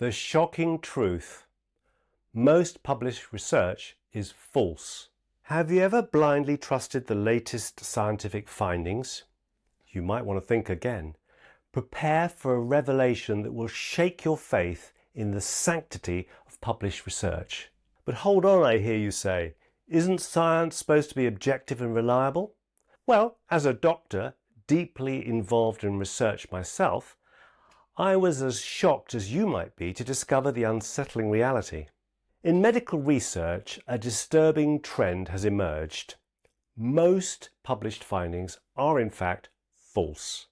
The shocking truth. Most published research is false. Have you ever blindly trusted the latest scientific findings? You might want to think again. Prepare for a revelation that will shake your faith in the sanctity of published research. But hold on, I hear you say. Isn't science supposed to be objective and reliable? Well, as a doctor, deeply involved in research myself, I was as shocked as you might be to discover the unsettling reality. In medical research, a disturbing trend has emerged. Most published findings are in fact false.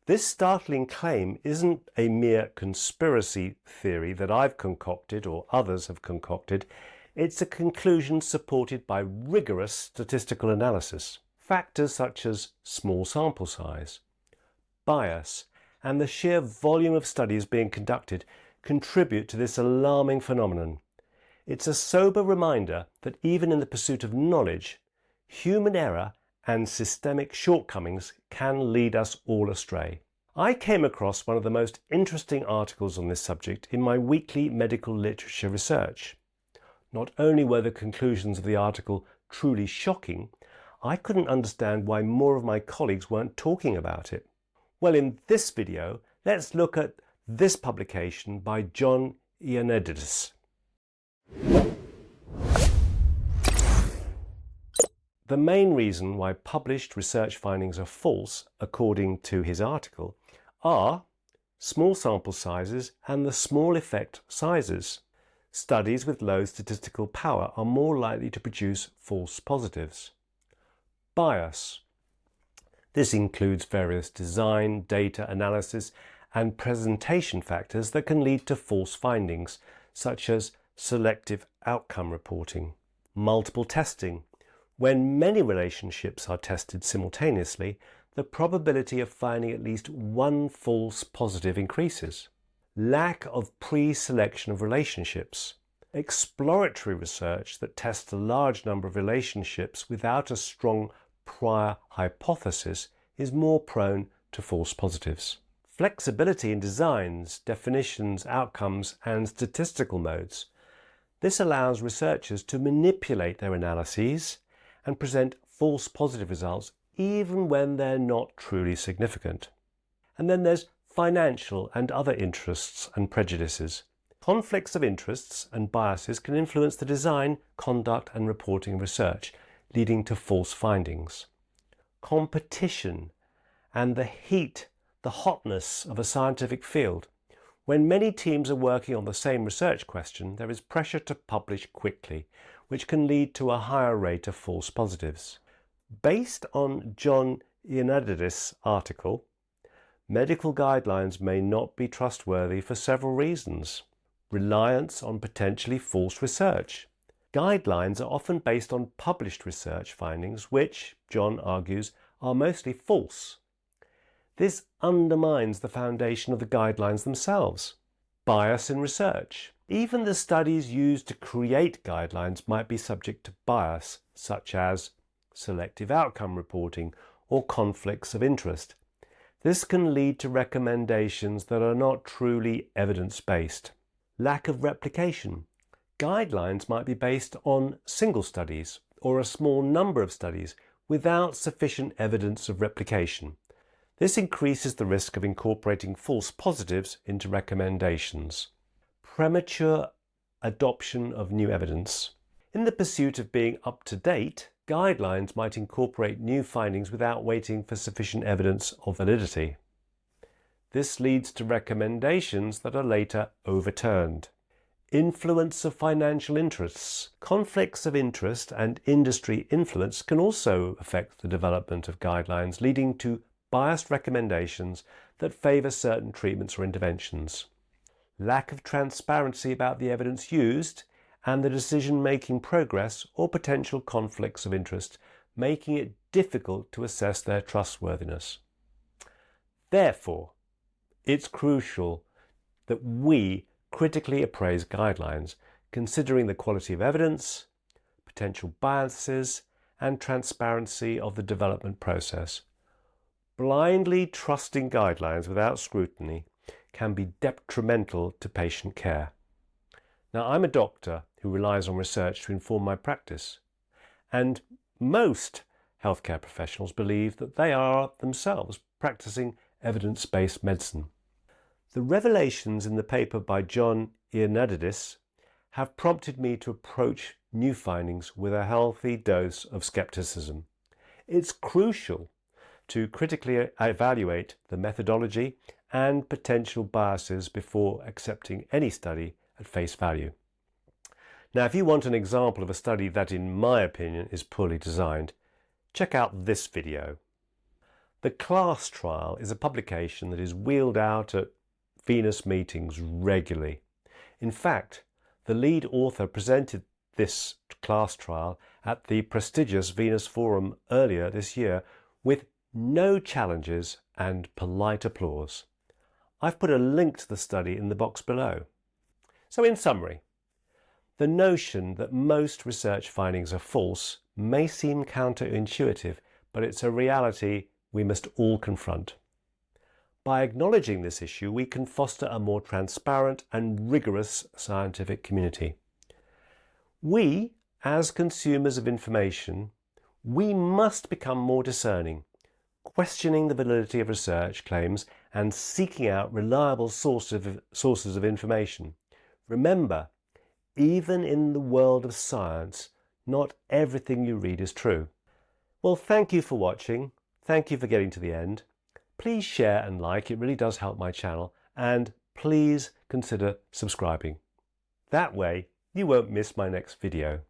This startling claim isn't a mere conspiracy theory that I've concocted or others have concocted. It's a conclusion supported by rigorous statistical analysis. Factors such as small sample size, bias, and the sheer volume of studies being conducted contribute to this alarming phenomenon. It's a sober reminder that even in the pursuit of knowledge, human error and systemic shortcomings can lead us all astray. I came across one of the most interesting articles on this subject in my weekly medical literature research. Not only were the conclusions of the article truly shocking, I couldn't understand why more of my colleagues weren't talking about it. Well, in this video, let's look at this publication by John Ioannidis. The main reason why published research findings are false, according to his article, are small sample sizes and the small effect sizes. Studies with low statistical power are more likely to produce false positives. Bias. This includes various design, data analysis, and presentation factors that can lead to false findings, such as selective outcome reporting. Multiple testing. When many relationships are tested simultaneously, the probability of finding at least one false positive increases. Lack of pre-selection of relationships. Exploratory research that tests a large number of relationships without a strong prior hypothesis is more prone to false positives. Flexibility in designs, definitions, outcomes, and statistical modes. This allows researchers to manipulate their analyses and present false positive results even when they're not truly significant. And then there's financial and other interests and prejudices. Conflicts of interests and biases can influence the design, conduct, and reporting of research, leading to false findings. Competition and the heat, the hotness of a scientific field. When many teams are working on the same research question, there is pressure to publish quickly, which can lead to a higher rate of false positives. Based on John Ioannidis' article, medical guidelines may not be trustworthy for several reasons. Reliance on potentially false research. Guidelines are often based on published research findings, which, John argues, are mostly false. This undermines the foundation of the guidelines themselves. Bias in research. Even the studies used to create guidelines might be subject to bias, such as selective outcome reporting or conflicts of interest. This can lead to recommendations that are not truly evidence-based. Lack of replication. Guidelines might be based on single studies or a small number of studies without sufficient evidence of replication. This increases the risk of incorporating false positives into recommendations. Premature adoption of new evidence. In the pursuit of being up to date, guidelines might incorporate new findings without waiting for sufficient evidence of validity. This leads to recommendations that are later overturned. Influence of financial interests. Conflicts of interest and industry influence can also affect the development of guidelines, leading to biased recommendations that favour certain treatments or interventions. Lack of transparency about the evidence used and the decision-making progress or potential conflicts of interest, making it difficult to assess their trustworthiness. Therefore, it's crucial that we critically appraise guidelines, considering the quality of evidence, potential biases, and transparency of the development process. Blindly trusting guidelines without scrutiny can be detrimental to patient care. Now, I'm a doctor who relies on research to inform my practice, and most healthcare professionals believe that they are themselves practicing evidence-based medicine. The revelations in the paper by John Ioannidis have prompted me to approach new findings with a healthy dose of skepticism. It's crucial to critically evaluate the methodology and potential biases before accepting any study at face value. Now, if you want an example of a study that, in my opinion, is poorly designed, check out this video. The CLASS trial is a publication that is wheeled out at Venus meetings regularly. In fact, the lead author presented this CLASS trial at the prestigious Venus Forum earlier this year with no challenges and polite applause. I've put a link to the study in the box below. So in summary, the notion that most research findings are false may seem counterintuitive, but it's a reality we must all confront. By acknowledging this issue, we can foster a more transparent and rigorous scientific community. We, as consumers of information, we must become more discerning, questioning the validity of research claims and seeking out reliable sources of information. Remember, even in the world of science, not everything you read is true. Well, thank you for watching. Thank you for getting to the end. Please share and like, it really does help my channel, and please consider subscribing. That way you won't miss my next video.